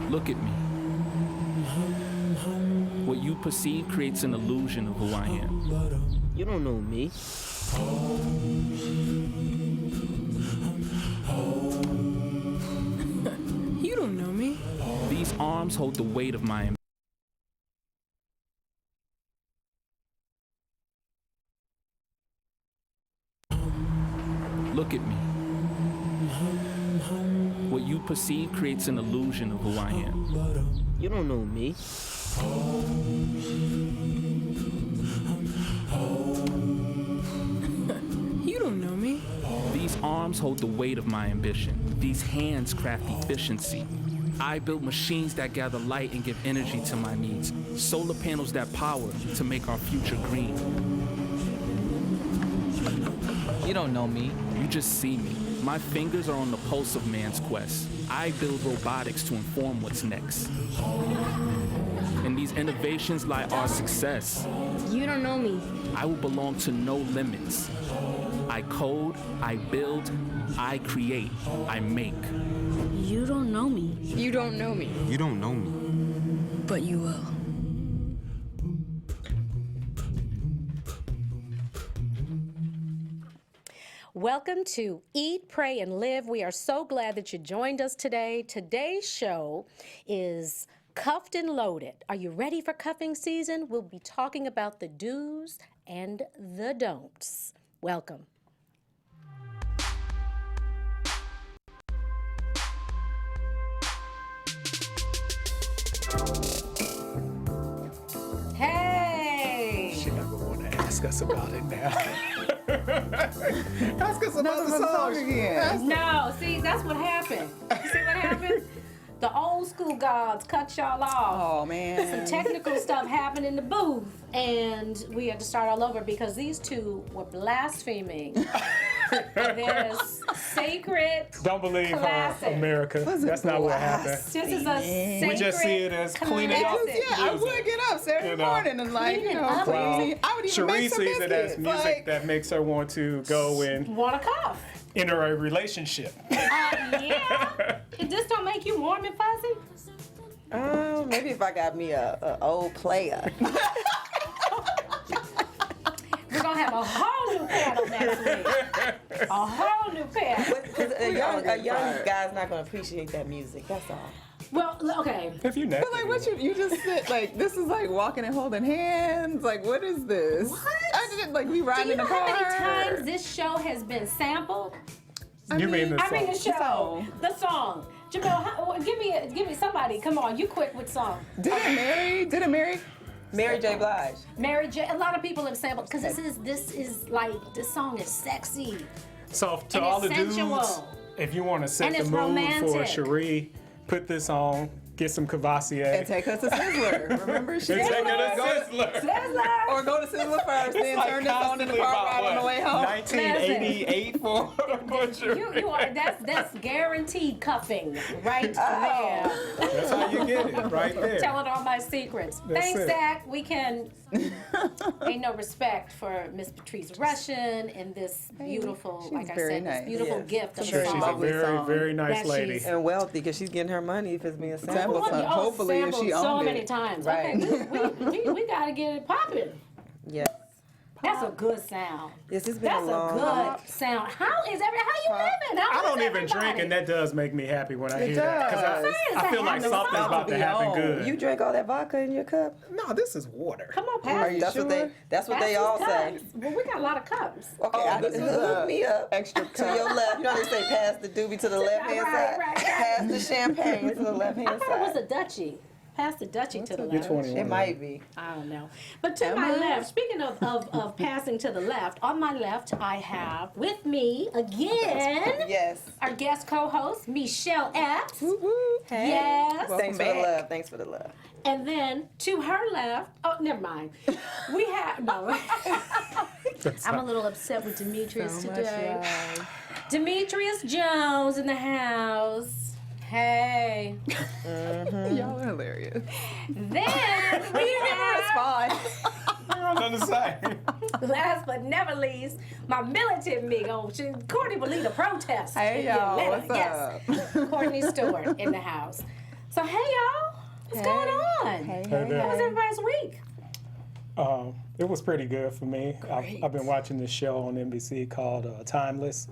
Look at me. What you perceive creates an illusion of who I am. You don't know me. You don't know me. These arms hold the weight of my ambition. Look at me. What you perceive creates an illusion of who I am. You don't know me. You don't know me. These arms hold the weight of my ambition. These hands craft efficiency. I build machines that gather light and give energy to my needs. Solar panels that power to make our future green. You don't know me. You just see me. My fingers are on the pulse of man's quest. I build robotics to inform what's next. In these innovations lie our success. You don't know me. I will belong to no limits. I code, I build, I create, I make. You don't know me. You don't know me. You don't know me. But you will. Welcome to Eat, Pray, and Live. We are so glad that you joined us today. Today's show is Cuffed and Loaded. Are you ready for cuffing season? We'll be talking about the do's and the don'ts. Welcome. Hey! She never want to ask us about it now. Ask us about the song again. No, see, that's what happened. You see what happened? The old school gods cut y'all off. Oh, man. Some technical stuff happened in the booth, and we had to start all over because these two were blaspheming this sacred Don't believe her, classic. America. That's not what happened. This is a sacred We just see it as cleaning up. classic. I would get up Saturday You know. morning and Cleaning up. Wow. I would even make Sheree some sees it as biscuits, music like- that makes her want to go and Want a cuff? enter a relationship. Yeah. This don't make you warm and fuzzy? Maybe if I got me a old player. We're gonna have a whole new panel next week. A whole new panel. A young guy's not gonna appreciate that music. That's all. Well, okay. If you But like, what you just said, like, this is like walking and holding hands. Like, what is this? What? I didn't like we Do riding you in the know car. how many times this show has been sampled? You mean the I mean the song? show, the song. Jamel, give me somebody. Come on, you quick with song. Did it marry? Mary J. Blige. Mary J. A lot of people have sampled because this song is sexy. So to And all it's the dudes, sensual. if you want to set And the it's mood romantic. for Sheree, put this on, get some Cavassier. And take us to Sizzler. Remember? She And take said, her to go Sizzler. Sizzler. or go to Sizzler first, then Like turn this on in the constantly car about ride on the what, way home. 1988 for Butcher. You are that's guaranteed cuffing right there. That's how you get it, right there. Telling all my secrets. That's Thanks, it. Zach. We can. Ain't no respect for Miss Patrice Russian and this beautiful, she's like I very said, nice. this beautiful Yes. gift of Sure, a she's song. a Lovely very, song. very nice That lady. she's- And wealthy, because she's getting her money if it's being sampled. Sample something. Hopefully, if she so owned many it. times. Right. Okay, we gotta get it popping. Yes. That's a good sound. Yes, it's been That's a long a good sound. How you living? I don't even drink, and that does make me happy when I hear that. does. Because I feel like something's about to happen good. You drank all that vodka in your cup? No, this is water. Come on, Are pass. you That's sure? what they all say. Well, we got a lot of cups. Okay, this is hook a me up. extra To cup. your left. You know how they say pass the doobie to the left hand Right, side? right. Pass the champagne to the left I hand thought it was side. a Dutchie. Pass the Dutchie to the You're left. 21. It might be. I don't know. But to my left, speaking of passing to the left, on my left, I have with me again Yes. our guest co-host, Mechelle Epps. Hey. Yes. Thanks for back. the love. Thanks for the love. And then to her left, oh, never mind. We have, no. I'm a little upset with Demetrius today. Demetrius Jones in the house. Hey. Y'all are hilarious. Then we have, Nothing to say. last but never least, my militant amigo. Courtney will lead a protest. Hey, y'all, what's Yes. Courtney Stewart in the house. So hey y'all, what's going on? Hey, Hey hey, there. How was hey. everybody's week? It was pretty good for me. Great. I've been watching this show on NBC called Timeless.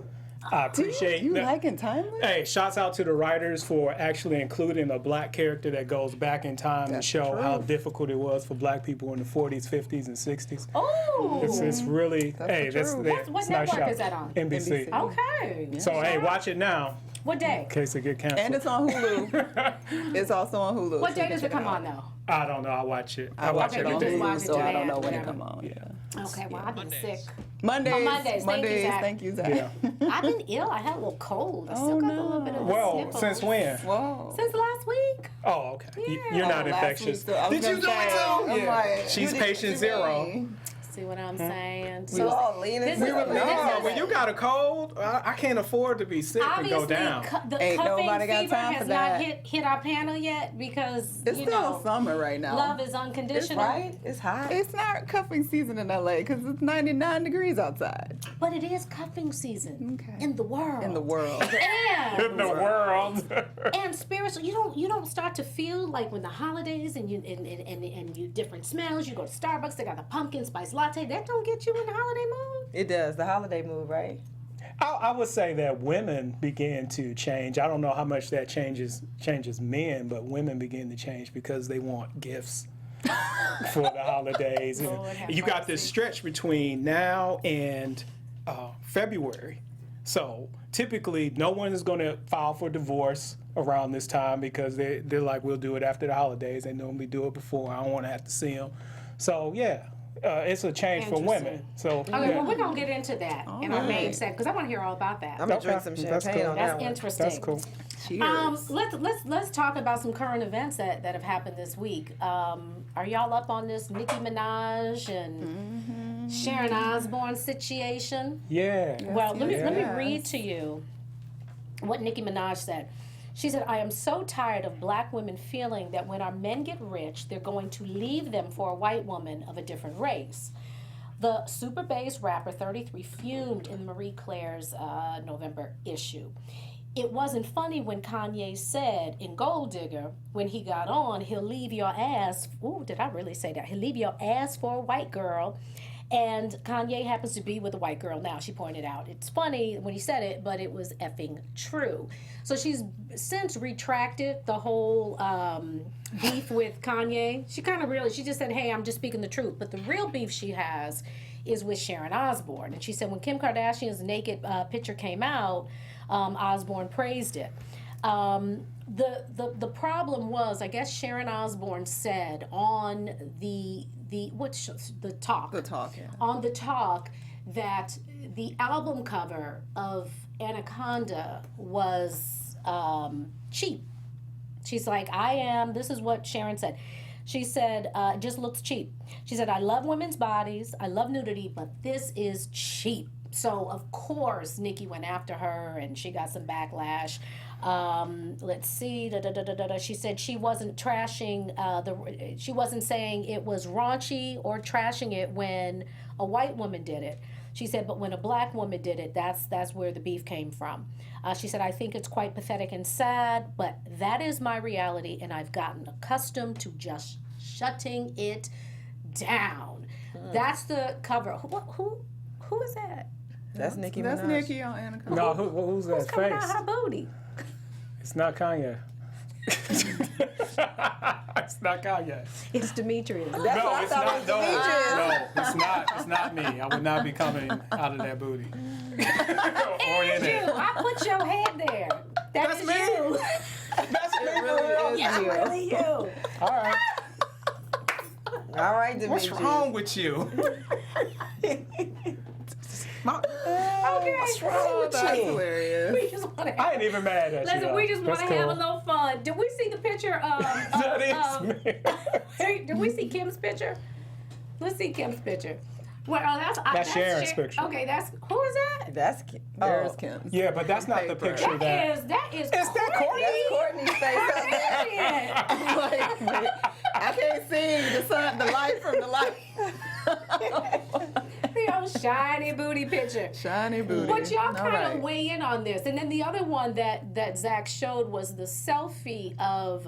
I appreciate You that. liking Timeless? Hey, shouts out to the writers for actually including a black character that goes back in time That's to show how true. difficult it was for black people in the 40s, 50s, and 60s. Oh, It's really, That's hey, the that's truth. that- What it's nice network show. is that on? NBC. okay. So, hey, watch it now What day? in case it get canceled. And it's on Hulu. It's also on Hulu. What so day you can does it check come out. on though? I don't know. I watch it. I I watch watch it every on just day. watch Hulu, it so I don't demand, know when it whatever. come on. Yeah. Okay, well I've been sick. Mondays. Mondays. Thank you, Zach. Thank you, Zach. Yeah. I've been ill. I had a little cold. I still Oh, got a little no. bit of Well, sniffles. since when? Whoa. Since last week. Oh, okay. Yeah. You're not Last infectious. week, so I was Did you gonna know it say, too? I'm like, She's you patient did- zero. See what I'm saying? We all leaning this to is- the this No, is- when you got a cold, I can't afford to be sick and go Obviously, down. the Ain't cuffing nobody got fever time has for not that. hit our panel yet because It's you still know summer right now. love is unconditional. Right? It's hot. It's not cuffing season in LA because it's 99 degrees outside. But it is cuffing season Okay. in the world. In the world. In the world. And spiritual, you don't start to feel like when the holidays and you different smells. You go to Starbucks, they got the pumpkin spice latte. That don't get you in the holiday mood. It does. The holiday mood, right? I would say that women begin to change. I don't know how much that changes men, but women begin to change because they want gifts for the holidays. And Lord have you got mercy. this stretch between now and February. So typically, no one is going to file for divorce around this time because they're like, we'll do it after the holidays. They normally do it before. I don't want to have to see them. So yeah, it's a change for women. So Okay, yeah. well we're gonna get into that in our main right. segment because I want to hear all about that. I'm gonna Okay, drink some that's champagne cool. on That's that one. interesting. That's cool. Cheers. Let's talk about some current events that have happened this week. Are y'all up on this Nicki Minaj and Sharon Osbourne situation? Yeah. Well, let me yes. read to you what Nicki Minaj said. She said, "I am so tired of black women feeling that when our men get rich, they're going to leave them for a white woman of a different race." The super bass rapper 33 fumed in Marie Claire's November issue. It wasn't funny when Kanye said in Gold Digger, when he got on, he'll leave your ass, ooh, did I really say that? He'll leave your ass for a white girl. And Kanye happens to be with a white girl now, she pointed out. It's funny when he said it, but it was effing true. So she's since retracted the whole beef with Kanye. She just said, hey, I'm just speaking the truth. But the real beef she has is with Sharon Osbourne. And she said when Kim Kardashian's naked picture came out, Osbourne praised it. The problem was, I guess Sharon Osbourne said on the talk. The talk, yeah. On the talk that the album cover of Anaconda was cheap. She's like, this is what Sharon said. She said, it just looks cheap. She said, I love women's bodies, I love nudity, but this is cheap. So, of course, Nicki went after her and she got some backlash. Let's see. She said she wasn't trashing she wasn't saying it was raunchy or trashing it when a white woman did it. She said, but when a black woman did it, that's where the beef came from. She said, I think it's quite pathetic and sad, but that is my reality, and I've gotten accustomed to just shutting it down. That's the cover. Who is that? That's Nicki Minaj. That's Nicki on Anaconda. No, who's that Who's coming face? out her booty? It's not Kanye. It's not Kanye. It's Demetrius. That's what I thought was Demetrius. No, it's not. It's not me. I would not be coming out of that booty. Or in You, it. I put your head there. That's is me. you. That's me. really is It's you. really you. All right. All right, Demetrius. What's wrong with you? Okay. What's wrong with That's you? hilarious. We just want to I ain't even mad at you. listen. though. We just want That's to have a cool. little fun. Did we see the picture of? That is me. Hey, did we see Kim's picture? Let's see Kim's picture. Well, that's Sharon's picture. Okay, who is that? That's There's Kim's. Yeah, but that's not the Paper. picture that. That is Is that Courtney? That's Courtney's face up there. Kardashian. I can't see the light from the light. You know, shiny booty picture. Shiny booty. But y'all All kind right. of weigh in on this. And then the other one that Zach showed was the selfie of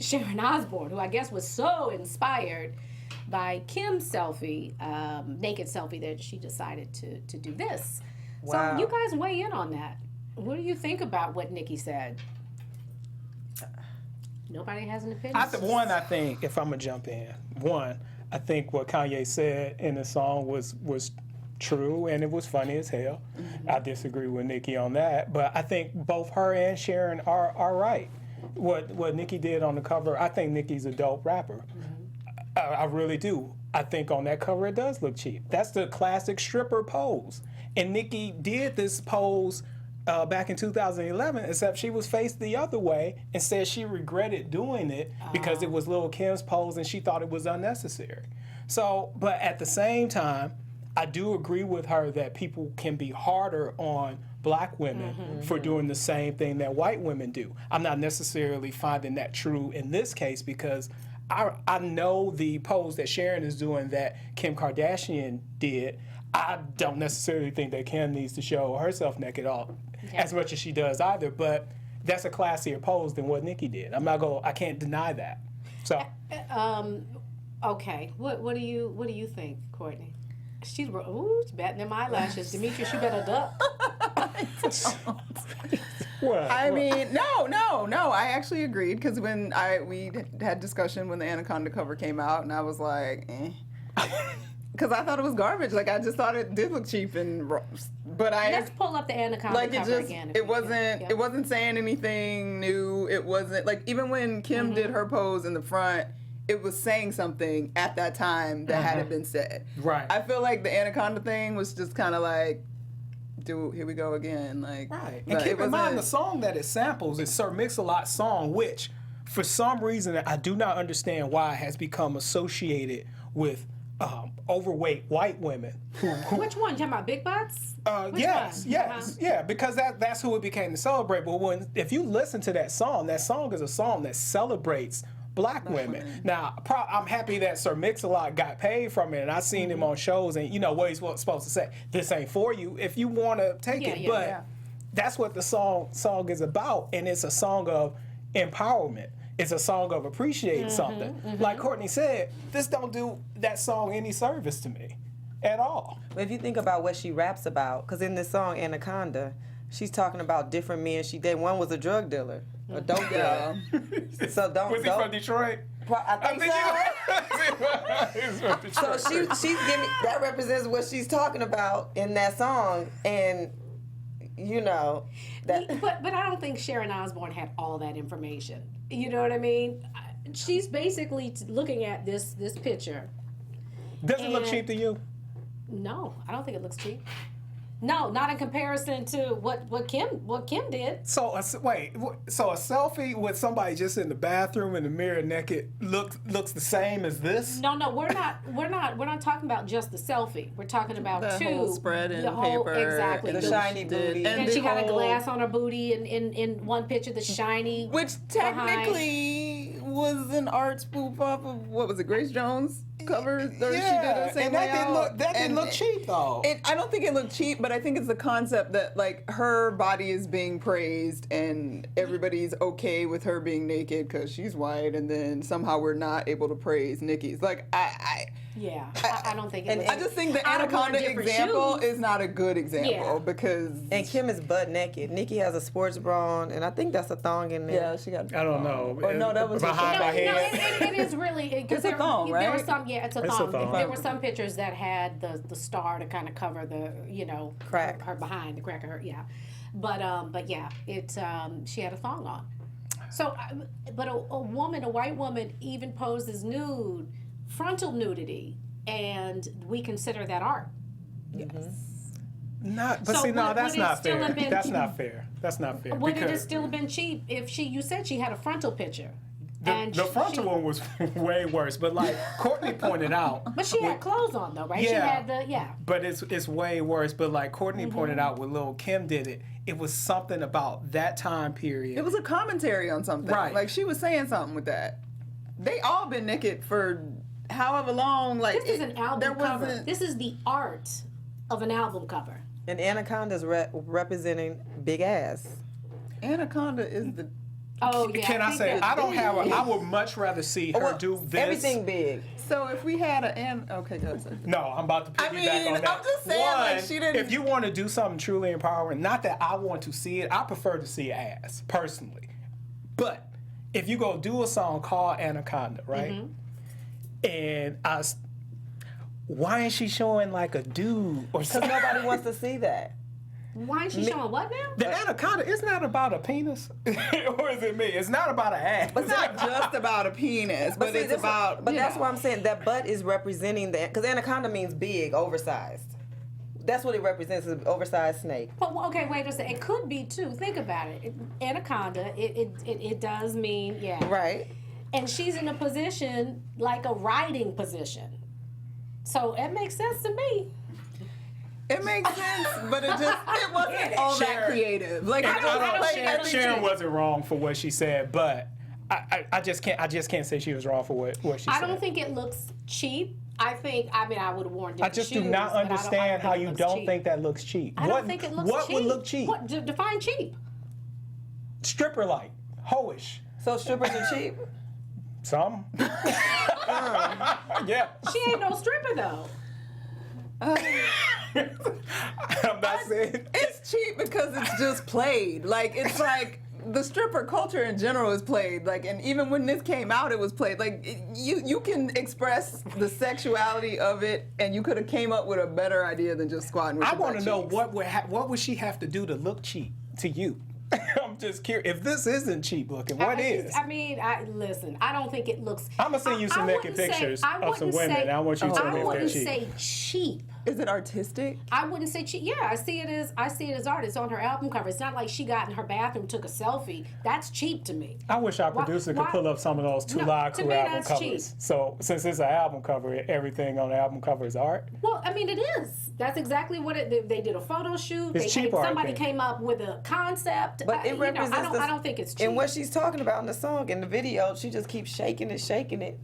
Sharon Osbourne, who I guess was so inspired by Kim's selfie, naked selfie, that she decided to do this. Wow. So you guys weigh in on that. What do you think about what Nicki said? Nobody has an opinion? I think, if I'm going to jump in, I think what Kanye said in the song was true, and it was funny as hell. I disagree with Nicki on that, but I think both her and Sharon are right. What Nicki did on the cover, I think Nicki's a dope rapper. I really do. I think on that cover it does look cheap. That's the classic stripper pose. And Nicki did this pose back in 2011, except she was faced the other way and said she regretted doing it because it was Lil' Kim's pose and she thought it was unnecessary. So, but at the same time, I do agree with her that people can be harder on black women for doing the same thing that white women do. I'm not necessarily finding that true in this case because I know the pose that Sharon is doing that Kim Kardashian did. I don't necessarily think that Kim needs to show herself naked as much as she does either, but that's a classier pose than what Nicki did. I can't deny that. So Okay. What do you think, Courtney? She's batting them eyelashes. Demetrius, you better duck. I mean, no. I actually agreed because when we had discussion when the Anaconda cover came out, and I was like, because I thought it was garbage. Like I just thought it did look cheap but Let's pull up the Anaconda cover again. It wasn't saying anything new. It wasn't like even when Kim did her pose in the front, it was saying something at that time that hadn't been said. Right. I feel like the Anaconda thing was just kind of like, here we go again. Like, right. And keep in mind the song that it samples is Sir Mix-a-Lot's song, which for some reason I do not understand why has become associated with overweight white women. Which one? You talking about big butts? Yes, yeah, because that's who it became to celebrate. But if you listen to that song is a song that celebrates black women. Now, I'm happy that Sir Mix-a-Lot got paid from it, and I seen him on shows, and you know what he's supposed to say. This ain't for you if you want to take it, but that's what the song is about, and it's a song of empowerment. It's a song of appreciating something. Like Courtney said, this don't do that song any service to me at all. But if you think about what she raps about, because in this song Anaconda, she's talking about different men she dated. One was a drug dealer, a dope dealer. So Was he from Detroit? I think so. So she's giving that represents what she's talking about in that song, and you know that. But I don't think Sharon Osbourne had all that information. You know what I mean? She's basically looking at this picture. Does it look cheap to you? No, I don't think it looks cheap. No, not in comparison to what Kim did. So a selfie with somebody just in the bathroom in the mirror naked looks the same as this? No, we're not talking about just the selfie. We're talking about the whole spread in paper, exactly, the shiny booty, and she got a glass on her booty in one picture, the shiny, which technically was an art spoof off of what was it, Grace Jones cover? She did the same and that didn't look cheap though. I don't think it looked cheap, but I think it's the concept that like her body is being praised and everybody's okay with her being naked because she's white, and then somehow we're not able to praise Nicki's. Like I don't think it was. I just think the Anaconda example is not a good example because and Kim is butt naked. Nicki has a sports bra on, and I think that's a thong in there. Yeah, she got. I don't know. Or no, that was behind my head. It is really because it's a thong, right? There were some, it's a thong. There were Okay. some pictures that had the star to kind of cover the crack her behind the crack of her but yeah, she had a thong on. So, but a white woman, even poses nude, frontal nudity, and we consider that art. Yes. That's not fair. That's not fair. That's not fair. Would it have still been cheap if you said she had a frontal picture? The frontal one was way worse, but like Courtney pointed out. But she had clothes on though, right? Yeah. She had But it's way worse. But like Courtney pointed out when Lil' Kim did it, it was something about that time period. It was a commentary on something. Right. Like she was saying something with that. They all been naked for however long, like This is an album there cover. wasn't. This is the art of an album cover. And Anaconda's representing big ass. Anaconda is the. Oh yeah. Can I say, I don't have I would much rather see her Well, do this. Everything big. So if we had okay, go ahead. No, I'm about to piggyback mean, on that. I'm just saying, like, One, she didn't- if you want to do something truly empowering, not that I want to see it, I prefer to see ass, personally. But if you go do a song called Anaconda, right? And why is she showing like a dude or Because something? nobody wants to see that. Why is she showing what now? The Anaconda is not about a penis, or is it me? It's not about an ass. It's not just about a penis, but see, it's this- about. But you that's know. why I'm saying that butt is representing that. Because Anaconda means big, oversized. That's what it represents, is an oversized snake. But okay, wait a second. It could be too. Think about it. Anaconda. It does mean Right. And she's in a position like a riding position. So it makes sense to me. It makes sense, but it wasn't all that Sharon- creative. Like I don't like, share- every Sharon chick- wasn't wrong for what she said, but I just can't say she was wrong for what she said. I don't think it looks cheap. I would have worn different I just shoes, do not but I don't understand how think it you looks don't cheap. think that looks cheap. I don't think it looks what cheap. would look cheap? What define cheap? Stripper like, hoish, So strippers are cheap? some. Yeah. She ain't no stripper though. I'm not saying. It's cheap because it's just played. Like it's like the stripper culture in general is played. Like, and even when this came out, it was played. Like you can express the sexuality of it, and you could have came up with a better idea than just squatting with I your want to butt know cheeks. what would she have to do to look cheap to you? I'm just curious. If this isn't cheap looking, what is? Listen. I don't think it looks. I'm gonna send you some naked wouldn't say- pictures I of some wouldn't women. say- And I want you to tell me I if they're wouldn't cheap. say cheap. Is it artistic? I wouldn't say cheap. Yeah, I see it as art. It's on her album cover. It's not like she got in her bathroom, took a selfie. That's cheap to me. I wish our Why- producer could why- pull up some of those No, Live to Crew me, album that's covers. cheap. So since it's an album cover, everything on the album cover is art. Well, I mean, it is. That's exactly what they did a photo shoot. It's cheap art, somebody then. came up with a concept. But it represents I don't think it's cheap. And what she's talking about in the song, in the video, she just keeps shaking it.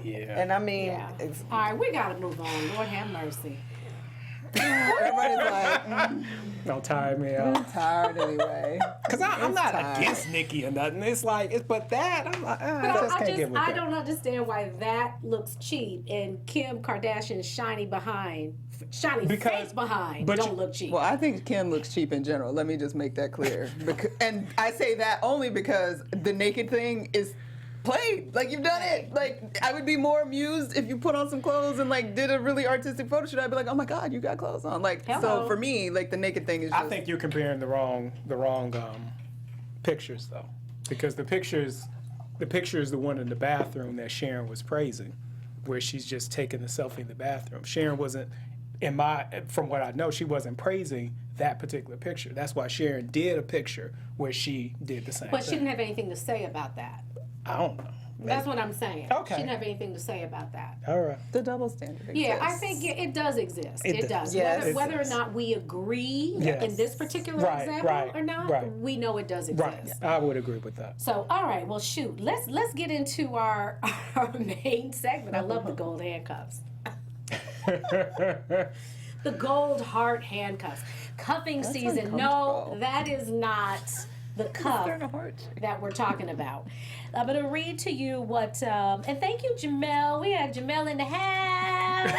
Yeah. And I mean, Yeah. it's, All right, we gotta move on. Lord have mercy. Everybody's like, Don't tire me out. tired anyway. Cause I'm not tired. against Nicki or nothing. It's like, but that I'm like, I just can't get with I that. don't understand why that looks cheap and Kim Kardashian's shiny face behind but don't you- look cheap. Well, I think Kim looks cheap in general. Let me just make that clear. And I say that only because the naked thing is played. Like, you've done it. Like, I would be more amused if you put on some clothes and, like, did a really artistic photo shoot. I'd be like, oh my God, you got clothes on. Like, Hello. so for me, like, the naked thing is just... I think you're comparing the wrong pictures though, because the picture is the one in the bathroom that Sharon was praising, where she's just taking the selfie in the bathroom. Sharon wasn't, from what I know, she wasn't praising that particular picture. That's why Sharon did a picture where she did the same But she thing. didn't have anything to say about that. I don't know. That's what I'm saying. Okay. She didn't have anything to say about that. All right. The double standard Yeah, I exists. think it does exist. It It does. does. Yes. It Whether or does. not we agree Yes. in this particular Right, example right, or not, right. we know it does exist. Right. I would agree with that. So, all right, well, shoot, let's get into our main segment. I love the gold handcuffs. The gold heart handcuffs. Cuffing season. No, uncomfortable. that is not the cuff Starting to hurt. that we're talking about. I'm going to read to you what, and thank you, Jamel. We had Jamel in the house.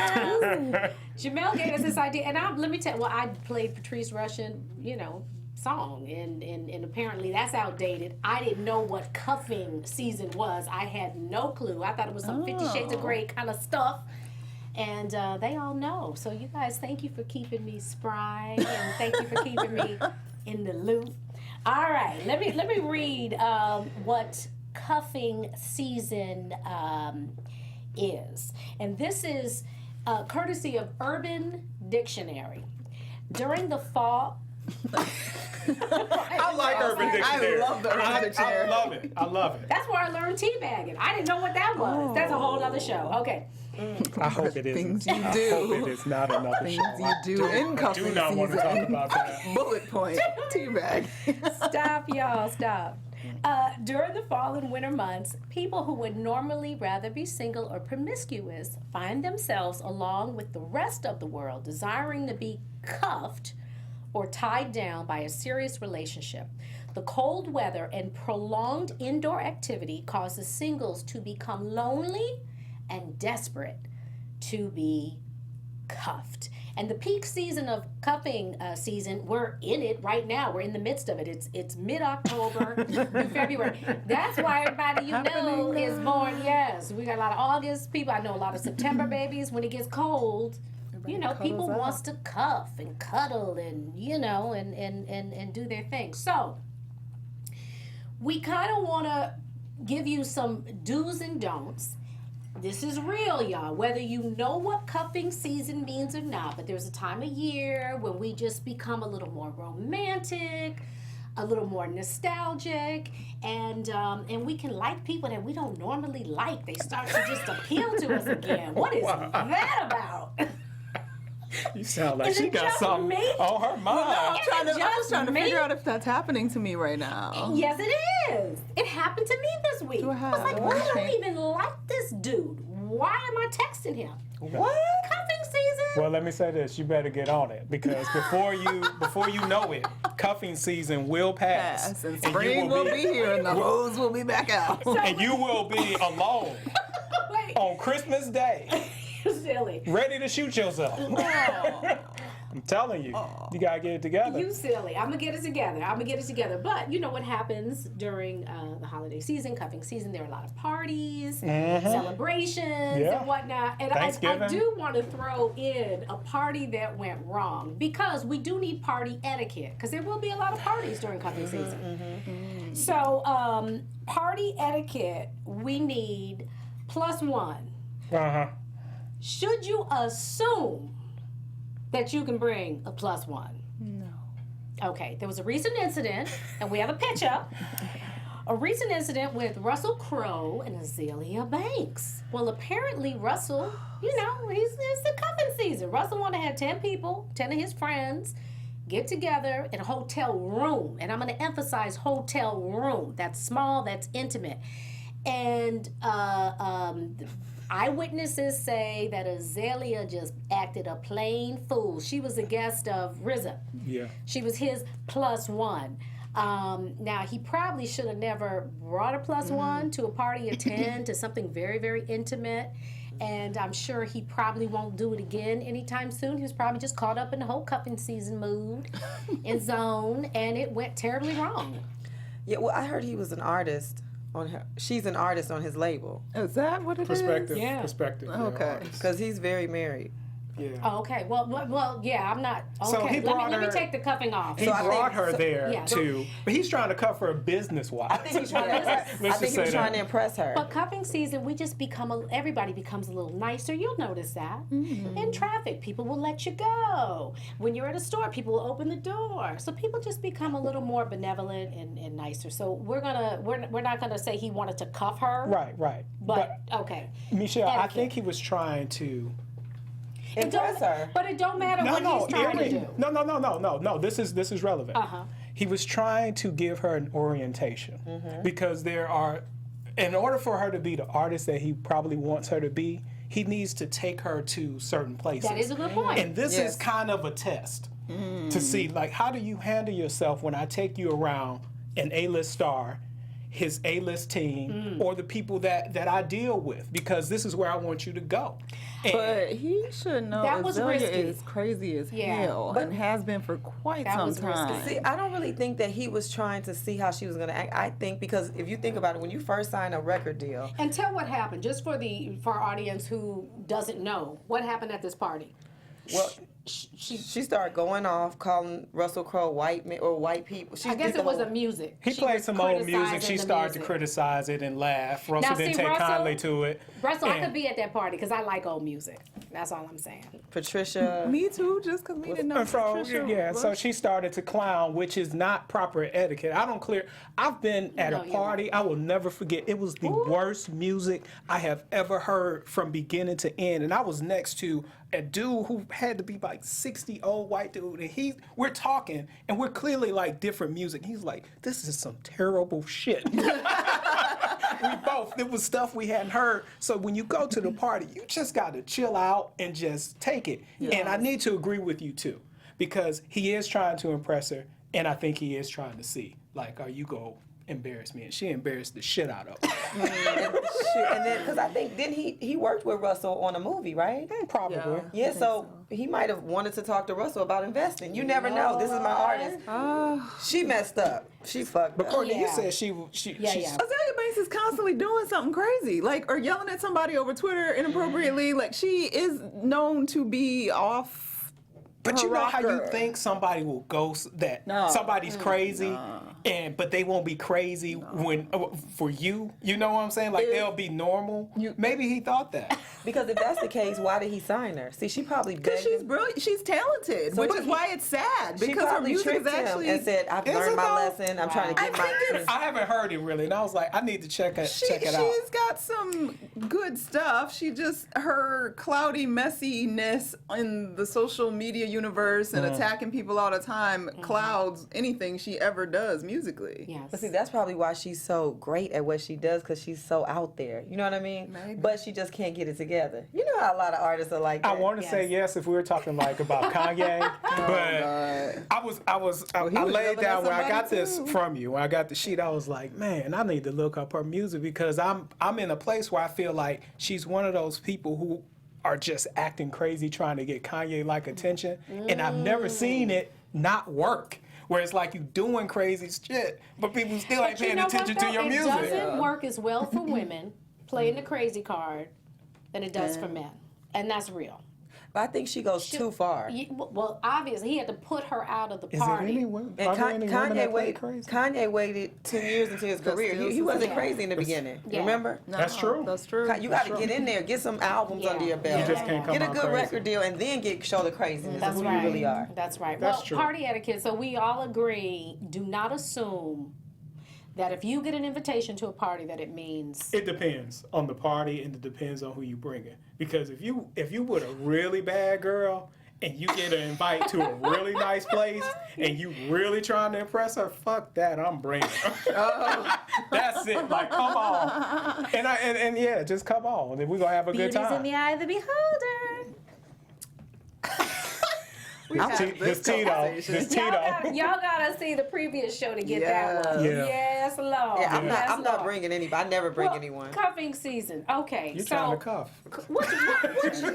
Jamel gave us this idea, and let me tell you, well, I played Patrice Rushen, song, and apparently that's outdated. I didn't know what cuffing season was. I had no clue. I thought it was some 50 Shades of Grey kind of stuff. And they all know. So you guys, thank you for keeping me spry, and thank you for keeping me in the loop. All right, let me read what cuffing season is, and this is courtesy of Urban Dictionary. During the fall. I like Urban Dictionary. I love the Urban Dictionary. I love it. I love it. That's where I learned teabagging. I didn't know what that was. That's a whole other show. Okay. I hope it isn't. Things you I do. hope it is not another Things show. you do in I cuffing do not want to talk season. about that. Bullet point. Teabag. Stop, y'all. Stop. During the fall and winter months, people who would normally rather be single or promiscuous find themselves, along with the rest of the world, desiring to be cuffed or tied down by a serious relationship. The cold weather and prolonged indoor activity causes singles to become lonely and desperate to be cuffed. And the peak season of cuffing season, we're in it right now. We're in the midst of it. It's mid-October through February. That's why everybody you know is born. Yes, we got a lot of August people. I know a lot of September babies. When it gets cold, you know, people wants to cuff and cuddle and, you know, and do their thing. So we kind of want to give you some do's and don'ts. This is real, y'all. Whether you know what cuffing season means or not, but there's a time of year when we just become a little more romantic, a little more nostalgic, and we can like people that we don't normally like. They start to just appeal to us again. What is that about? You sound like Is she it got just something me? on her mind. I'm just just trying to me? figure out if that's happening to me right now. Yes, it is. It happened to me this week. Do I I was like, have- I don't even like this dude. Why am I texting him? What? Cuffing season? Well, let me say this: you better get on it because before you know it, cuffing season will pass, Yes, and you spring will be here and the rose will be back out. and you will be alone Wait, on Christmas Day, you silly. ready to shoot yourself. I'm telling you, you gotta get it together. You silly. I'm gonna get it together. But you know what happens during the holiday season, cuffing season? There are a lot of parties, celebrations, and whatnot. And I Thanksgiving. do want to throw in a party that went wrong because we do need party etiquette because there will be a lot of parties during cuffing season. So party etiquette, we need +1. Should you assume that you can bring a +1? No. Okay, there was a recent incident, and we have a picture. A recent incident with Russell Crowe and Azalea Banks. Well, apparently Russell, you know, it's the cuffing season. Russell wanted to have 10 people, 10 of his friends, get together in a hotel room. And I'm going to emphasize hotel room. That's small, that's intimate. And eyewitnesses say that Azalea just acted a plain fool. She was a guest of RZA. Yeah. She was his +1. Now, he probably should have never brought a +1 to a party of 10, to something very, very intimate. And I'm sure he probably won't do it again anytime soon. He was probably just caught up in the whole cuffing season mood and zone, and it went terribly wrong. Yeah, well, I heard he was an artist on her. She's an artist on his label Is that what it is? Perspective. Yeah. Perspective. yeah, Okay. artist. because he's very married. Yeah. Oh, okay. Well, yeah, I'm not. Okay, So he brought let me her- take the cuffing off. He So I brought think- her there yeah. too, but he's trying to cuff her business-wise. I think he's trying to. I think just he was say trying that. to impress her. But cuffing season, we just become everybody becomes a little nicer. You'll notice that. In traffic, people will let you go. When you're at a store, people will open the door. So people just become a little more benevolent and nicer. So we're not gonna say he wanted to cuff her. Right. But okay. Michelle, I Etiquette. think he was trying to. Impress her. But it don't matter what he's trying to do. No. This is relevant. He was trying to give her an orientation because in order for her to be the artist that he probably wants her to be, he needs to take her to certain places. That is a good point. And this is kind of a test to see, like, how do you handle yourself when I take you around an A-list star, his A-list team, or the people that I deal with, because this is where I want you to go. And But he should know That was Azalea risky. is crazy as Yeah. hell and has been for quite That some was risky. time. See, I don't really think that he was trying to see how she was going to act. I think because if you think about it, when you first sign a record deal, And tell what happened, just for our audience who doesn't know, what happened at this party? well, she started going off, calling Russell Crowe white men or white people. She I guess did the it was whole- the music. he She played was some old music. criticizing She the started to music. criticize it and laugh. Russell Now, didn't see, take Russell- kindly to it. Russell, I And- could be at that party because I like old music. That's all I'm saying. Patricia. Me too, just because we didn't know. And so, Patricia yeah, was- so she started to clown, which is not proper etiquette. I've been at No, a you're party, I will never forget. It was the worst music I have ever heard from beginning to end. And I was next to a dude who had to be like 60, old white dude. And we're talking, and we're clearly like different music. He's like, this is some terrible shit. It was stuff we hadn't heard. So when you go to the party, you just got to chill out and just take it. And I need to agree with you too, because he is trying to impress her, and I think he is trying to see, like, are you going to embarrass me? And she embarrassed the shit out of him. And then, because I think, didn't he worked with Russell on a movie, right? Probably. Yeah, so he might have wanted to talk to Russell about investing. You never know. This is my artist. She messed up. She fucked But up. Courtney, you Yeah. said she's Azalea Banks is constantly doing something crazy, like, or yelling at somebody over Twitter inappropriately. Like, she is known to be off. But her you know how you rocker. think somebody will go somebody's crazy, but they won't be crazy when for you. You know what I'm saying? Like they'll be normal. Maybe he thought that. Because if that's the case, why did he sign her? See, she probably Because begged she's him. brilliant, she's talented, So which what is he- why it's sad. She Because her probably music is tricked him actually. and said, "I've Is learned it my though? lesson. I'm trying to get my." I haven't heard it really, and I was like, I need to check it out. She's got some good stuff. She just, her cloudy messiness in the social media universe and attacking people all the time clouds anything she ever does musically. Yes. But see, that's probably why she's so great at what she does, because she's so out there. You know what I mean? Maybe. But she just can't get it together. You know how a lot of artists are like that. I want to say yes if we were talking like about Kanye, but I he was laid yelling down at when I got somebody, this too. from you. When I got the sheet, I was like, man, I need to look up her music because I'm in a place where I feel like she's one of those people who are just acting crazy trying to get Kanye-like attention, and I've never seen it not work. Where it's like you doing crazy shit, but people still ain't But you paying know what, attention to though? your It music. doesn't work as well for women playing the crazy card than it does for men, and that's real. But I think she goes too far. Well, obviously, he had to put her out of the Is there party. any women? And Are there any women that play crazy? Kanye waited 10 years into his career. He wasn't crazy in the beginning. Yeah. Remember? That's true. That's true. You got to get in there, get some albums Yeah. under your belt, You just can't come get a out good crazy. record deal, and then show the craziness That's of who right. you really are. That's right. That's well, true. party etiquette. So we all agree: do not assume that if you get an invitation to a party, that it means It depends on the party and it depends on who you bring in. Because if you with a really bad girl and you get an invite to a really nice place and you really trying to impress her, fuck that, I'm bringing her. That's it. Like, come on. And yeah, just come on. And then we're going to have a good beauty's in time. the eye of the beholder. This Tito. Y'all gotta see the previous show to get that one. Yeah. Yes, Lord. Yeah, I'm Yes, not Lord. bringing anybody. I never bring Well, anyone. Cuffing season. Okay, You're so trying to cuff. what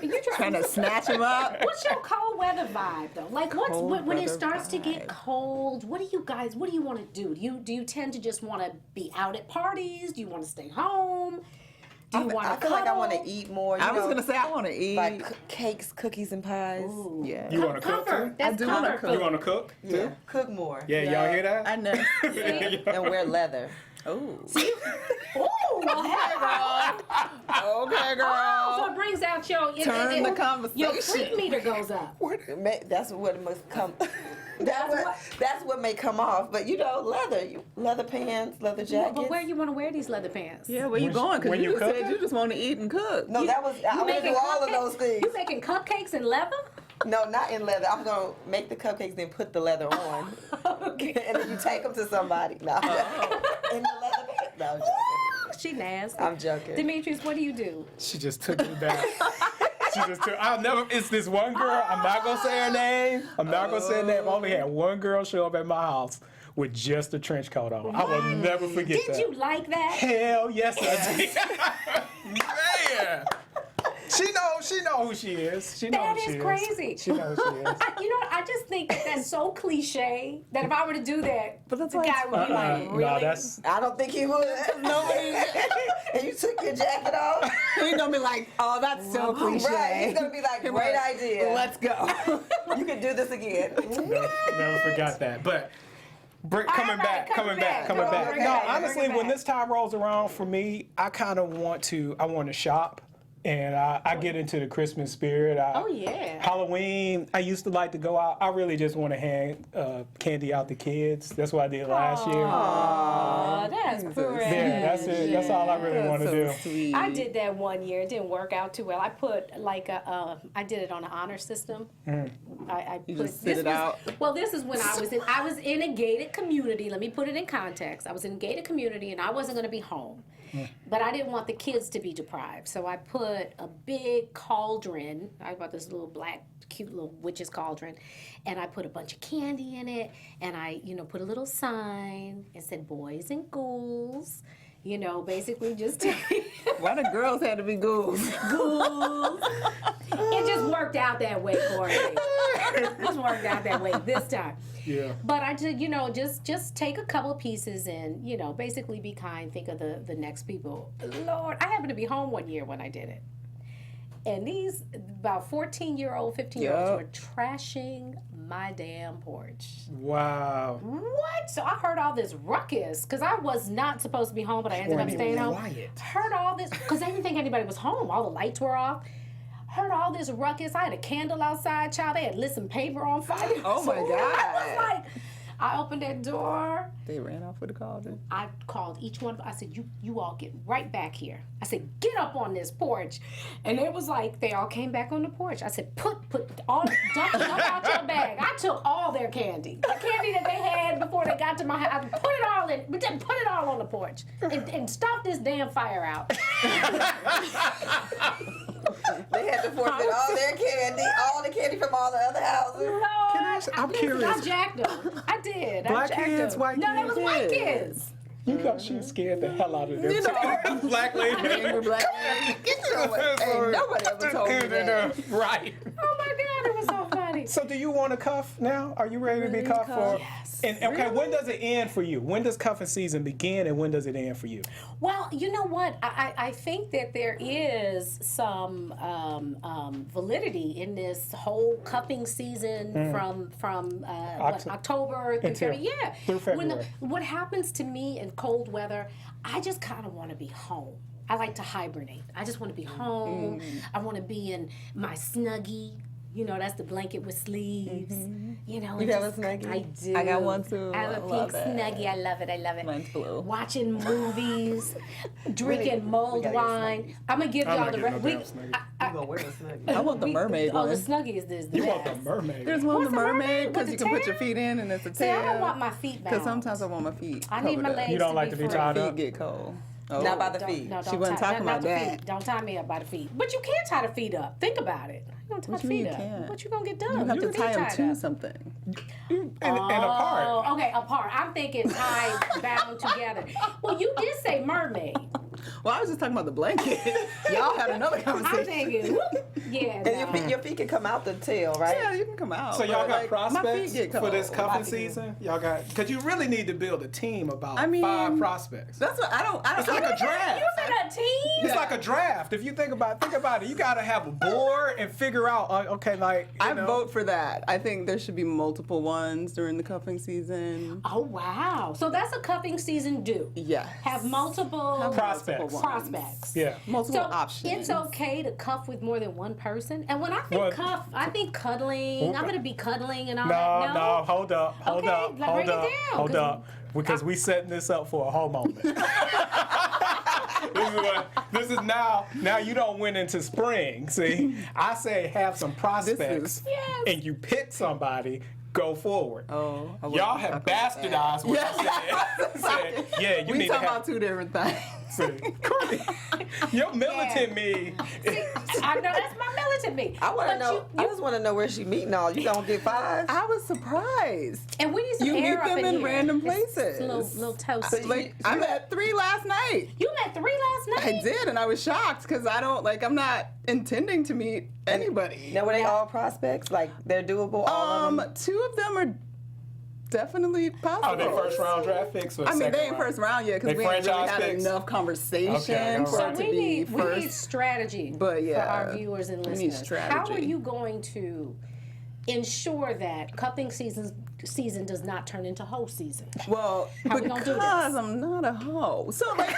you Trying to snatch him up. What's your cold weather vibe though? Like when it weather starts to get vibe. cold, what do you want to do? Do you tend to just want to be out at parties? Do you want to stay home? Do you want to I feel like I want to eat more. I was going to say, I want to eat. like cakes, cookies, and pies. Yeah. You want to cook too? Comfort. That's do wanna comfort cook. You food. want to cook too? Yeah, cook more. Yeah, y'all hear that? I know. And wear leather. Oh. Ooh, well, hey, Okay, girl. oh, so it brings out your Turn the your conversation. freak meter goes up. That's what must come. That's what may come off. But leather pants, leather jackets. But where you want to wear these leather pants? Yeah, where you going? Because when you you just said cooking? you just want to eat and cook. No, I want to making do all of cupcakes? those things. You making cupcakes in leather? No, not in leather. I'm gonna make the cupcakes, then put the leather on, Okay. and then you take them to somebody. No, in the leather bag. No, I'm joking. She nasty. I'm joking. Demetrius, what do you do? She just took me back. It's this one girl, I'm not going to say her name. I'm not going to say her name. I only had one girl show up at my house with just a trench coat on. I will never forget that. Did you like that? Hell yes, I did. Man. She know who she is. She know That who she is is. crazy. She knows who she is. You know what? I just think that's so cliche that if I were to do that, the guy would be like, really? No, that's I don't think he would. Nobody. And you took your jacket off. He's going to be like, oh, that's so cliche. Right. He's gonna be like, great idea. Let's go. You can do this again. never forgot that. But coming back. coming back. Okay. No, Bring honestly, it when back. this time rolls around for me, I kind of want to shop And I get into the Christmas spirit. Oh, yeah. Halloween, I used to like to go out. I really just want to hand candy out to kids. That's what I did last year. Aw, that's precious. Yeah, that's it. That's all I really want to do. Sweet. I did that one year. It didn't work out too well. I put like I did it on an honor system. I You put, just sit it out. Well, this is when I was in a gated community. Let me put it in context. I was in a gated community and I wasn't going to be home. But I didn't want the kids to be deprived. So I put a big cauldron. I bought this little black, cute little witch's cauldron. And I put a bunch of candy in it. And I, put a little sign and said, boys and ghouls. Basically just... Why the girls had to be ghouls? Ghouls. It just worked out that way, Courtney. It just worked out that way this time. Yeah. But I did, just take a couple of pieces and, basically be kind, think of the next people. Lord, I happened to be home one year when I did it. And these about 14-year-old, 15-year-olds were trashing my damn porch. Wow. What? So I heard all this ruckus because I was not supposed to be home, but I ended up staying home. Heard all this because I didn't think anybody was home. All the lights were off. Heard all this ruckus. I had a candle outside, child. They had lit some paper on fire. Oh my God. I was like, I opened that door. They ran off with a cauldron. I called each one. I said, you all get right back here. I said, get up on this porch. And it was like, they all came back on the porch. I said, dump out your bag. I took all their candy. The candy that they had before they got to my house. I put it all in, but then put it all on the porch. And stomp this damn fire out. They had to forfeit all their candy, all the candy from all the other houses. Lord, I'm curious. I jacked them. I did. Black I jacked kids, them. white No, they kids? was white kids. You know she scared the hell out of them. Black lady. Angry black man. Ain't nobody ever told me that. Right. Oh my God, it was so funny. So do you want to cuff now? Are you ready to be cuffed for? Yes. And okay, when does it end for you? When does cuffing season begin and when does it end for you? Well, you know what? I think that there is some validity in this whole cuffing season from October through February. Yeah. Through February. What happens to me in cold weather, I just kind of want to be home. I like to hibernate. I just want to be home. I want to be in my Snuggie. That's the blanket with sleeves. You have a Snuggie? I do. I got one too. I have a pink Snuggie. I love it. Mine's blue. Watching movies, drinking mulled wine. I'm gonna give y'all the I'm rest. You gonna wear a Snuggie? I want the mermaid Oh, one. the Snuggie is this. You want the mermaid. There's one with the mermaid because with you the can put tail? your feet in and it's a See, I tail. don't want my feet bound. Because sometimes I want my feet I need my covered up. legs. You don't like to be free. tied Feet up? get cold. Oh. Not by the Don't- feet. No, She don't wasn't tie, talking not about the that. feet. Don't tie me up by the feet. But you can tie the feet up. Think about it. You don't tie What the you mean feet you up. can't? What you gonna get done? You have Your to feet tie them tied to up. something. And apart. Oh, okay, apart. I'm thinking tied, bound together. Well, you did say mermaid. Well, I was just talking about the blanket. Y'all had another I'm conversation. thinking, whoop. Yeah. And your feet can come out the tail, right? Yeah, you can come out. So y'all but, got my feet prospects get for this cold. cuffing season? Y'all got, because you really need to build a team about I mean, 5 prospects. That's what I don't. It's like a draft. You said a team? It's like a draft. If you think about it, you got to have a board and figure out, okay, like, I vote for that. I think there should be multiple ones during the cuffing season. Oh, wow. So that's a cuffing season do. Yes. Have multiple Prospects. prospects. Yeah. Multiple So options. it's okay to cuff with more than one person. And when I think Well- cuff, I think cuddling. I'm gonna be cuddling and all No, that. no, hold up, Okay, like, break it down, hold 'cause up. Because we setting this up for a whole moment. This is now you don't went into spring. See, I say have some prospects Yes. and you pick somebody, go forward. Oh, I wasn't Y'all have talking about that. bastardized what I said. Yeah, you We need to talking have. about two different things. See, your militant me. I know that's my militant me. I want to But know. I just want to know where she meeting all. You don't get 5? I was surprised. And we need some You air meet up them in here. random It's places. little toasty. Like I met 3 last night. You met 3 last night? I did, and I was shocked because I'm not intending to meet anybody. Now, were they all prospects? Like they're doable? All of them? 2 of them are definitely possible. Oh, they first round draft picks. Or I mean, second they ain't round? first round yet because They we ain't really franchise had picks? enough conversation Okay, all for right. it So to be we need first. strategy But yeah, for our viewers and we listeners. need strategy. How are you going to ensure that cuffing season does not turn into hoe season? Well, How we gonna do this? because I'm not a hoe. So like,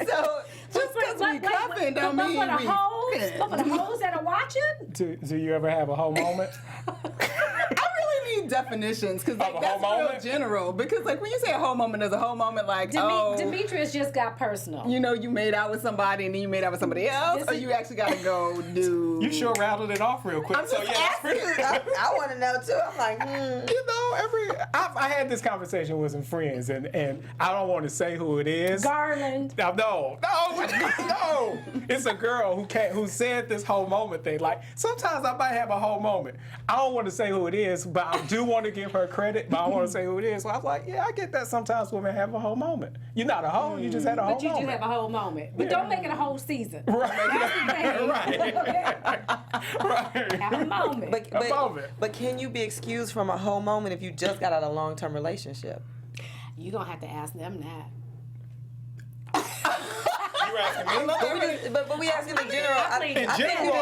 so just because because we cuffing don't mean for the we hoes, fucking. but for the hoes that are watching. Do you ever have a whole moment? I really need definitions because like Of a that's whole real moment? general. Because like when you say a whole moment, there's a whole moment like Demetrius just got personal. you know, you made out with somebody and then you made out with somebody else, This or is- you actually got to go do. You sure rattled it off real quick. I'm just that's pretty. I want to know too. I'm like, You know, I had this conversation with some friends, and I don't want to say who it is. Garland. No. It's a girl who said this whole moment thing. Like, sometimes I might have a whole moment. I don't want to say who it is, but I do want to give her credit, but I don't want to say who it is. So I was like, yeah, I get that sometimes women have a whole moment. You're not a hoe, you just had a whole But you moment. do have a whole moment. But don't make it a whole season. Right. Right. Have a moment. A moment. but can you be excused from a whole moment if you just got out of a long-term relationship? You're going to have to ask them that. You asking me? But we asking in general. In general,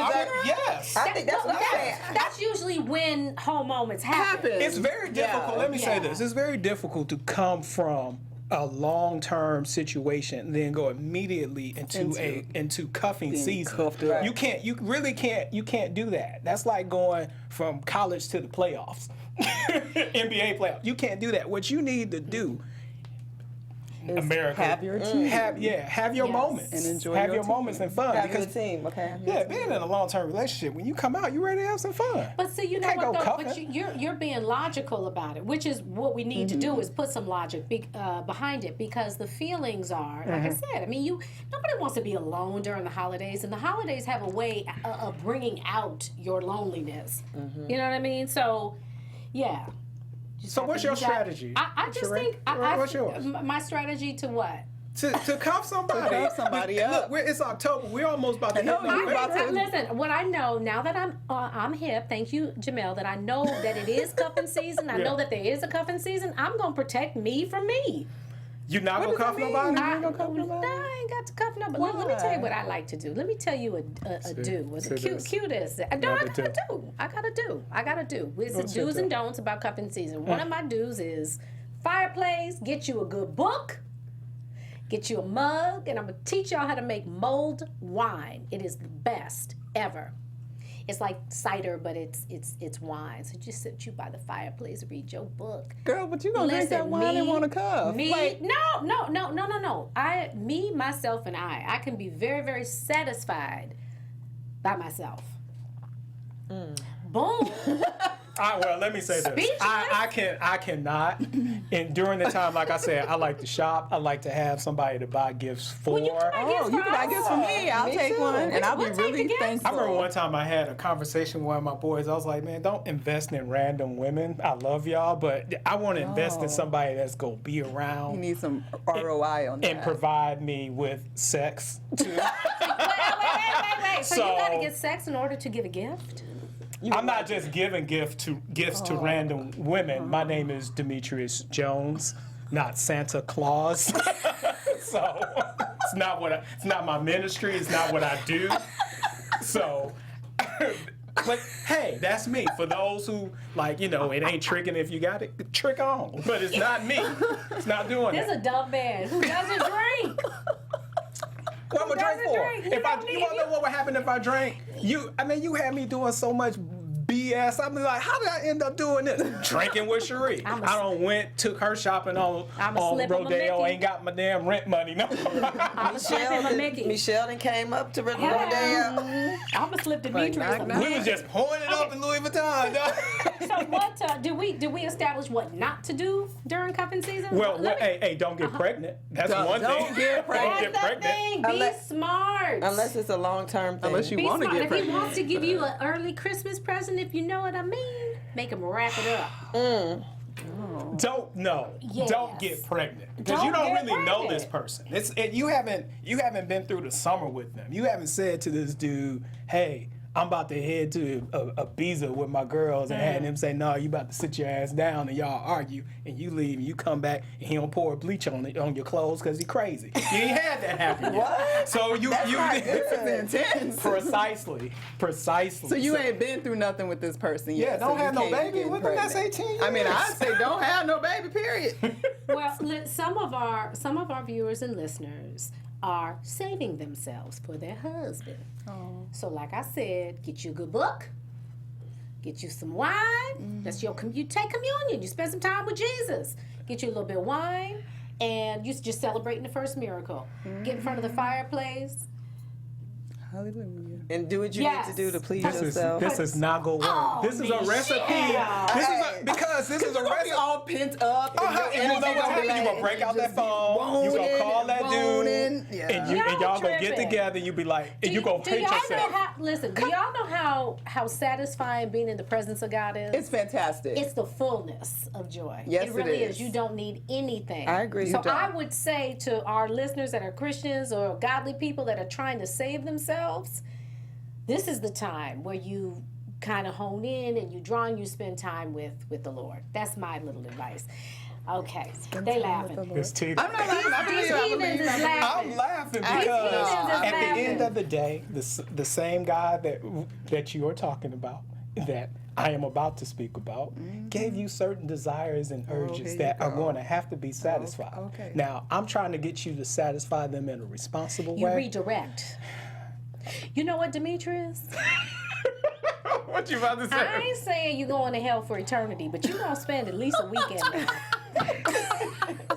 yes. I think that's what I'm saying. That's usually when whole moments happen. It's very difficult. Let me say Yeah. this. It's very difficult to come from a long-term situation and then go immediately into cuffing season. cuffed up. You really can't do that. That's like going from college to the playoffs. NBA playoffs. You can't do that. What you need to do, America, have your team. have your Yes. moments And enjoy have your your moments and fun. Have Because your team, okay? yeah, being in a long-term relationship, when you come out, you're ready to have some fun. But see, you know Can't what go though? But cuffing. you're being logical about it, which is what we need to do is put some logic behind it, because the feelings are, like I said, I mean, nobody wants to be alone during the holidays, and the holidays have a way of bringing out your loneliness. You know what I mean? So, yeah. So what's your strategy? I just Sheree? think What's yours? My strategy to what? To cuff somebody. To cuff somebody up. Look, it's October. We're almost about to know hit you about November. to- Listen, what I know now that I'm hip, thank you, Jamel, that I know that it is cuffing season. I know that there is a cuffing season. I'm gonna protect me from me. You not gonna cuff nobody? I ain't got to cuff nobody. Let me tell you what I like to do. Let me tell you a do. What's say a this. cutest? No, I gotta do. I gotta do. It's the What's your do's do? and don'ts about cuffing season. One of my do's is fireplace. Get you a good book. Get you a mug, and I'm gonna teach y'all how to make mulled wine. It is the best ever. It's like cider, but it's wine. So just sit you by the fireplace, read your book. Girl, but you gonna drink that wine and want to cuff? Me, Like, no. Myself, and I can be very, very satisfied by myself. Boom. Well, let me say this. Speechless? I cannot. And during the time, like I said, I like to shop. I like to have somebody to buy gifts for. Well, you can buy gifts oh, you can buy gifts for me. I'll Me take too. one, and I'll be We'll take really the gifts. thankful. I remember one time I had a conversation with one of my boys. I was like, man, don't invest in random women. I love y'all, but I want to invest in somebody that's going to be You around need some ROI on that. and provide me with sex, too. Wait. So you gotta get sex in order to give a gift? I'm not just giving gifts to random women. My name is Demetrius Jones, not Santa Claus. So it's not my ministry. It's not what I do. So, but hey, that's me. For those who it ain't tricking if you got it, trick on. But it's not me. It's not doing There's that. a dumb man who doesn't drink. What I'm gonna drink for? drink. You If I, don't you need- wanna know what would happen if I drank? You had me doing so much BS. I'm like, how did I end up doing this? Drinking with Sheree. Took her shopping on slip him a Rodeo. Mickey. Ain't got my damn rent money no more. Michelle done came up to Rodeo. I'm gonna slip Demetrius. knock, knock. We was just pouring it up in Louis Vuitton. So what did we establish what not to do during cuffing season? Well, Let me- hey, don't get pregnant. That's Don't- one don't thing. get pregnant. Don't get That's the pregnant. thing. Be Unless- smart. Unless it's a long-term thing. Unless you Be want to smart. get If he pregnant. wants to give you an early Christmas present, if you know what I mean, make him wrap it up. Don't get pregnant because you Don't don't get really know pregnant. this person. You haven't been through the summer with them. You haven't said to this dude, "Hey, I'm about to head to Ibiza with my girls," and had him say, "No, you about to sit your ass down," and y'all argue, and you leave, and you come back, and he don't pour bleach on your clothes because he crazy. You ain't had that happen yet. What? So you This is intense. precisely. So you ain't been through nothing with this person yet. Yeah, don't so you have no can't baby. get What the pregnant. that's 18 I mean, years. I'd say don't have no baby. Period. Well, some of our viewers and listeners are saving themselves for their husband. So like I said, get you a good book, get you some wine. That's your you take communion. You spend some time with Jesus. Get you a little bit of wine, and you just celebrating the first miracle. Get in front of the fireplace. Hallelujah. And do what you need to do to please yourself. This is not gonna work. This is a recipe. Because this is a recipe. All pent up. And you know what's happening? You gonna break out that phone. You gonna call that dude, and y'all gonna get together. You be like, and you gonna pinch yourself. Listen, do y'all know how satisfying being in the presence of God is? It's fantastic. It's the fullness of joy. Yes, it really it is. is. You don't need anything. I agree. So I would say to our listeners that are Christians or godly people that are trying to save themselves, this is the time where you kind of hone in and you draw and you spend time with the Lord. That's my little advice. Okay, they laughing. It's teeth. I'm not laughing. I believe you. I believe you. I'm laughing because at the end of the day, the same God that you are talking about, that I am about to speak about, gave you certain desires and urges that are going to have to be satisfied. Okay. Now, I'm trying to get you to satisfy them in a responsible You way. redirect. You know what, Demetrius? What you about to say? I ain't saying you going to hell for eternity, but you gonna spend at least a weekend there.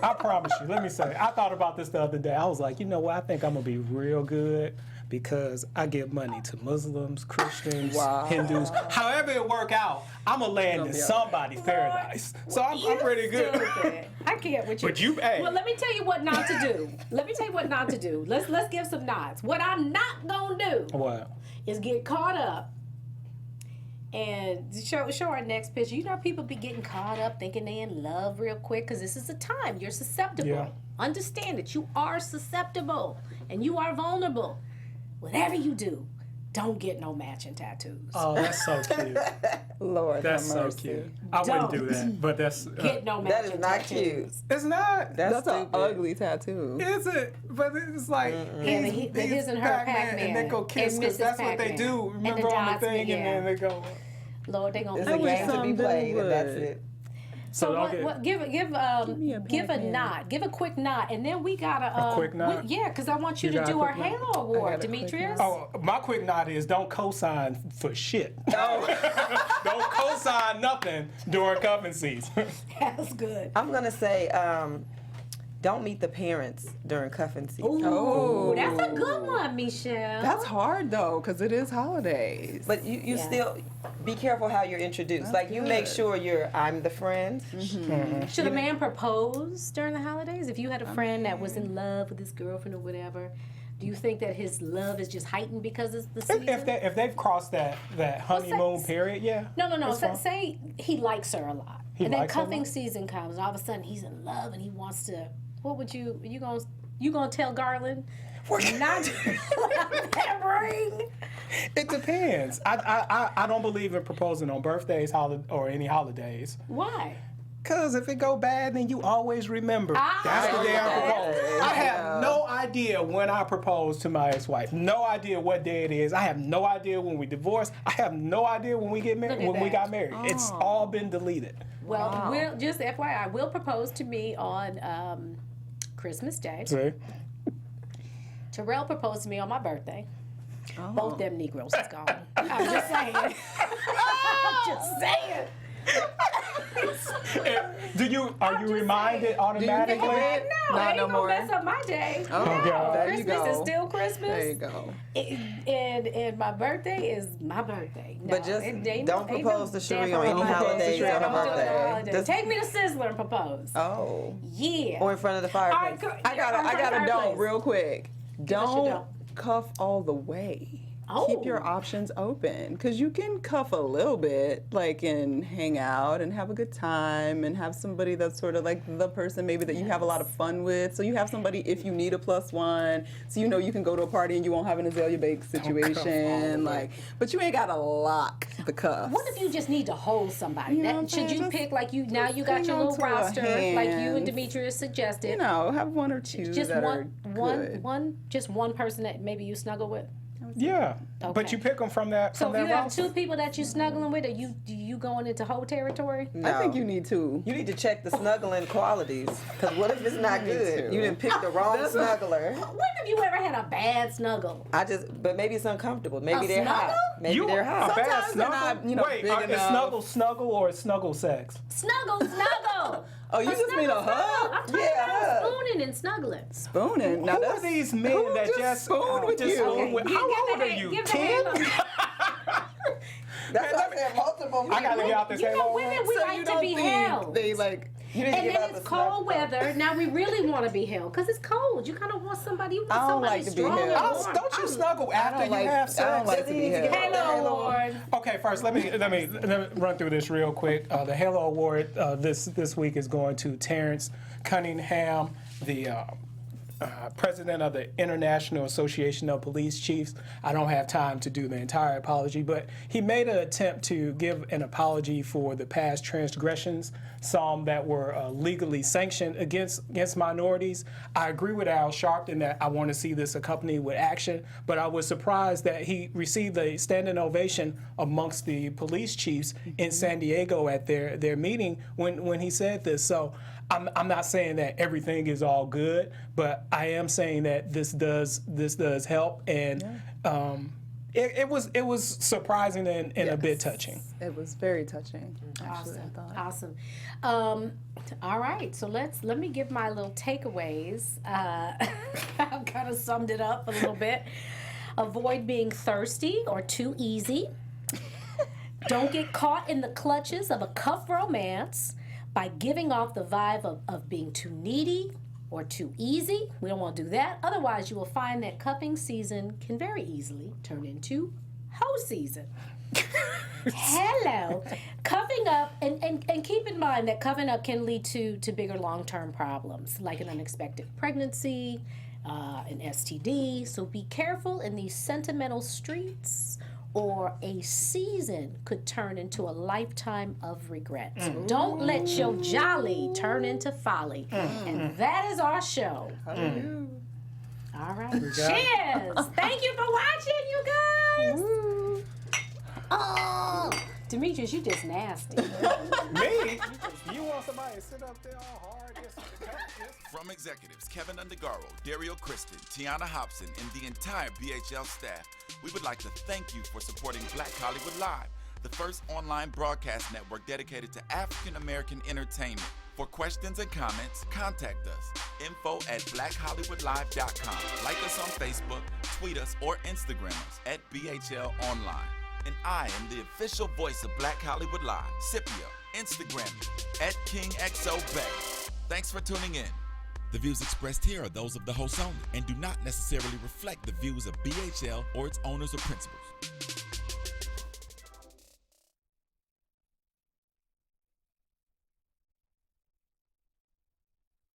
I promise you. Let me say, I thought about this the other day. I was like, you know what? I think I'm gonna be real good because I give money to Muslims, Christians, Hindus. However it work out, I'm gonna land in somebody's paradise. So I'm pretty good. Stupid. I can't with you. But you, hey. Well, let me tell you what not to do. Let's give some nods. What I'm not gonna do What? is get caught up and show our next picture. You know, people be getting caught up thinking they in love real quick because this is a time you're susceptible. Yeah. Understand that you are susceptible and you are vulnerable. Whatever you do, don't get no matching tattoos. Oh, that's so cute. Lord, That's have so mercy. cute. I wouldn't do that, but that's. Get no That matching is not tattoos. cute. It's not. That's an stupid. ugly tattoo. Is it? But it's like And his and her Pac-Man. and they go kiss And because Mrs. that's what they Pac-Man. do. And the Remember on the dots, thing, yeah. and then they go. Lord, they gonna It's a game to be played, and that's it. So okay. give me a a Pac-Man. nod, give a quick nod, and then we gotta A quick nod? because I want you You to got a do our quick nod? Halo Award, Demetrius. Oh, my quick nod is don't co-sign for shit. Don't co-sign nothing during cuffing season. That's good. I'm gonna say, don't meet the parents during cuffing season. Ooh, that's a good one, Mechelle. That's hard though, because it is holidays. But you still be careful how you're introduced. Like you make sure I'm the friend. Should a man propose during the holidays? If you had a friend that was in love with his girlfriend or whatever, do you think that his love is just heightened because it's the season? If they've crossed that honeymoon period, yeah. No. that's fine. Say he likes her a lot, He and then likes her a cuffing lot? season comes, and all of a sudden he's in love and he wants to. What would you gonna tell Garland? Not that ring. It depends. I don't believe in proposing on birthdays, or any holidays. Why? Cause if it go bad, then you always remember. Ah, That's the day I okay. proposed. I have no idea when I proposed to my ex-wife. No idea what day it is. I have no idea when we divorced. I have no idea when we get married. Look at When we that. got married, it's all been deleted. Well, Will, just FYI, Will proposed to me on Christmas Day. See? Terrell proposed to me on my birthday. Both them Negroes is gone. I'm just saying. I'm just saying. Are you reminded automatically? No, Not it no ain't gonna more. mess up my day. Oh, Okay. there you Christmas is go. still Christmas. There you go. And my birthday is my birthday. No, But just don't propose to Sheree on any holidays on her Don't do it birthday. on holidays. Just- Take me to Sizzler and propose. Oh. Yeah. Or in front of the All fireplace. right, I got a don't real quick. your Don't don't. cuff all the way. Oh. Keep your options open because you can cuff a little bit, like, and hang out and have a good time and have somebody that's sort of like the person maybe that you have a lot of fun with. So you have somebody if you need a +1, so you know you can go to a party and you won't have an Azalea Banks situation, like. But you ain't gotta lock the cuffs. What if you just need to hold somebody? You know what I'm Should saying? you Just- pick like you now? just You got hang your on little to a roster, like you and hand. Demetrius suggested. You know, have one or two just that one, are good. just one person that maybe you snuggle with. Yeah, but Okay. you pick them from that. So from if you that have roster. two people that you snuggling with, are you going into hoe territory? No. I think you need to. You need to check the snuggling qualities. Because what if it's not good? You didn't pick the wrong snuggler. When have you ever had a bad snuggle? But maybe it's uncomfortable. Maybe A they're hot. snuggle? Maybe they're hot. A bad Sometimes they're snuggle? not, Wait, big is enough. snuggle or snuggle sex? Snuggle. Oh, you just mean a snuggle. hug? I'm talking about spooning and snuggling. Spooning. Now Who that's are these men who that just spoon with you? spoon with- Give How the old are hand- you? give the 10? hand up. That's why I said multiple. I gotta get out this You know, halo. women, we So like you to don't be think held. they like. You need to And give then out it's the cold snuggle. weather. Now we really want to be held because it's cold. You kind of want somebody. You want I don't somebody like to be strong and held. warm. Don't you snuggle after you like- have sex? I don't like to Does he be need to held. get out Halo the Award. Okay, first let me run through this real quick. The Halo Award this week is going to Terrence Cunningham, the president of the International Association of Police Chiefs. I don't have time to do the entire apology, but he made an attempt to give an apology for the past transgressions, some that were legally sanctioned against minorities. I agree with Al Sharpton that I want to see this accompanied with action, but I was surprised that he received a standing ovation amongst the police chiefs in San Diego at their meeting when he said this. So I'm not saying that everything is all good, but I am saying that this does help, and it was surprising and a bit touching. It was very touching. Actually, I thought. Awesome. All right, so let me give my little takeaways. I've kind of summed it up a little bit. Avoid being thirsty or too easy. Don't get caught in the clutches of a cuff romance by giving off the vibe of being too needy or too easy. We don't want to do that. Otherwise, you will find that cuffing season can very easily turn into hoe season. Hello. Cuffing up, and keep in mind that cuffing up can lead to bigger long-term problems, like an unexpected pregnancy, an STD. So be careful in these sentimental streets, or a season could turn into a lifetime of regret. So don't let your jolly turn into folly. And that is our show. All right. Cheers. Thank you for watching, you guys. Oh, Demetrius, you just nasty. Me? You want somebody to sit up there all hard? From executives Keven Undergaro, Dario Kristen, Tiana Hobson, and the entire BHL staff, we would like to thank you for supporting Black Hollywood Live, the first online broadcast network dedicated to African American entertainment. For questions and comments, contact us. info@blackhollywoodlive.com. Like us on Facebook, tweet us, or Instagram us at BHL Online. And I am the official voice of Black Hollywood Live, Scipio. Instagram me @KingXOBay. Thanks for tuning in. The views expressed here are those of the host only and do not necessarily reflect the views of BHL or its owners or principals.